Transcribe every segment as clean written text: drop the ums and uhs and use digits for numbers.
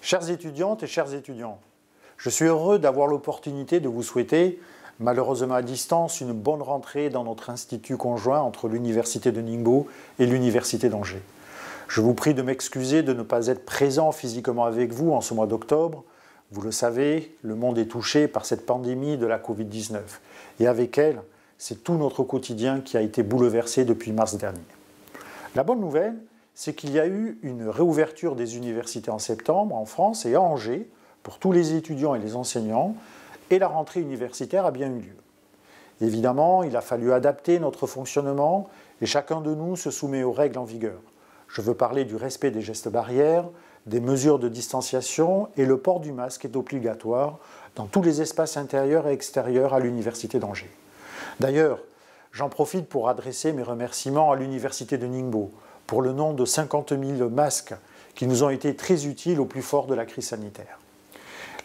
Chères étudiantes et chers étudiants, je suis heureux d'avoir l'opportunité de vous souhaiter, malheureusement à distance, une bonne rentrée dans notre institut conjoint entre l'Université de Ningbo et l'Université d'Angers. Je vous prie de m'excuser de ne pas être présent physiquement avec vous en ce mois d'octobre. Vous le savez, le monde est touché par cette pandémie de la Covid-19 et avec elle, c'est tout notre quotidien qui a été bouleversé depuis mars dernier. La bonne nouvelle, c'est qu'il y a eu une réouverture des universités en septembre en France et à Angers pour tous les étudiants et les enseignants et la rentrée universitaire a bien eu lieu. Évidemment, il a fallu adapter notre fonctionnement et chacun de nous se soumet aux règles en vigueur. Je veux parler du respect des gestes barrières, des mesures de distanciation et le port du masque est obligatoire dans tous les espaces intérieurs et extérieurs à l'Université d'Angers. D'ailleurs, j'en profite pour adresser mes remerciements à l'Université de Ningbo pour le nombre de 50 000 masques qui nous ont été très utiles au plus fort de la crise sanitaire.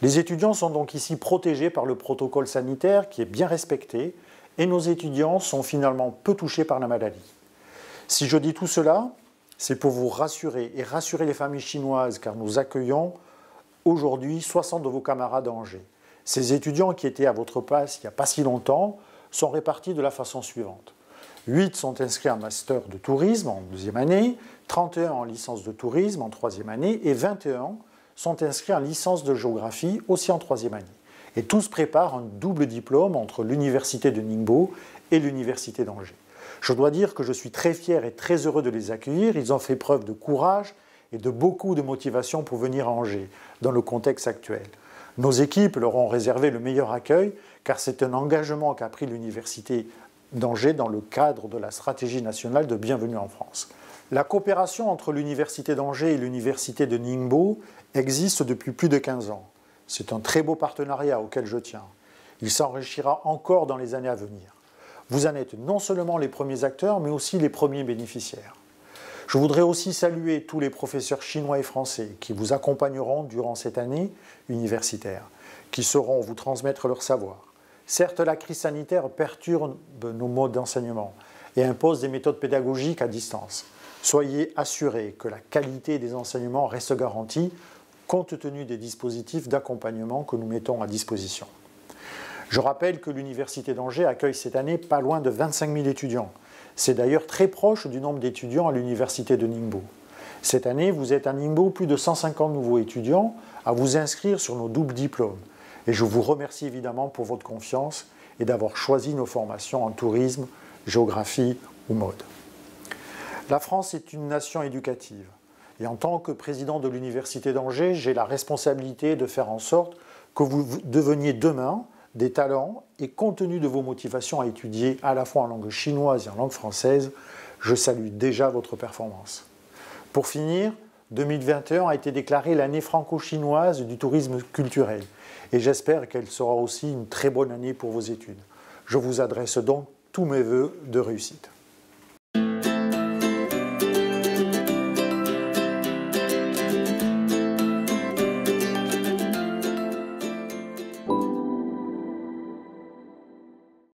Les étudiants sont donc ici protégés par le protocole sanitaire qui est bien respecté et nos étudiants sont finalement peu touchés par la maladie. Si je dis tout cela, c'est pour vous rassurer et rassurer les familles chinoises car nous accueillons aujourd'hui 60 de vos camarades à Angers. Ces étudiants qui étaient à votre place il n'y a pas si longtemps sont répartis de la façon suivante. 8 sont inscrits en master de tourisme en deuxième année, 31 en licence de tourisme en troisième année et 21 sont inscrits en licence de géographie aussi en troisième année. Et tous préparent un double diplôme entre l'Université de Ningbo et l'Université d'Angers. Je dois dire que je suis très fier et très heureux de les accueillir. Ils ont fait preuve de courage et de beaucoup de motivation pour venir à Angers dans le contexte actuel. Nos équipes leur ont réservé le meilleur accueil car c'est un engagement qu'a pris l'Université d'Angers dans le cadre de la stratégie nationale de bienvenue en France. La coopération entre l'Université d'Angers et l'Université de Ningbo existe depuis plus de 15 ans. C'est un très beau partenariat auquel je tiens. Il s'enrichira encore dans les années à venir. Vous en êtes non seulement les premiers acteurs, mais aussi les premiers bénéficiaires. Je voudrais aussi saluer tous les professeurs chinois et français qui vous accompagneront durant cette année universitaire, qui sauront vous transmettre leur savoir. Certes, la crise sanitaire perturbe nos modes d'enseignement et impose des méthodes pédagogiques à distance. Soyez assurés que la qualité des enseignements reste garantie compte tenu des dispositifs d'accompagnement que nous mettons à disposition. Je rappelle que l'Université d'Angers accueille cette année pas loin de 25 000 étudiants. C'est d'ailleurs très proche du nombre d'étudiants à l'Université de Ningbo. Cette année, vous êtes à Ningbo plus de 150 nouveaux étudiants à vous inscrire sur nos doubles diplômes. Et je vous remercie évidemment pour votre confiance et d'avoir choisi nos formations en tourisme, géographie ou mode. La France est une nation éducative. Et en tant que président de l'Université d'Angers, j'ai la responsabilité de faire en sorte que vous deveniez demain des talents et compte tenu de vos motivations à étudier à la fois en langue chinoise et en langue française, je salue déjà votre performance. Pour finir, 2021 a été déclarée l'année franco-chinoise du tourisme culturel et j'espère qu'elle sera aussi une très bonne année pour vos études. Je vous adresse donc tous mes vœux de réussite.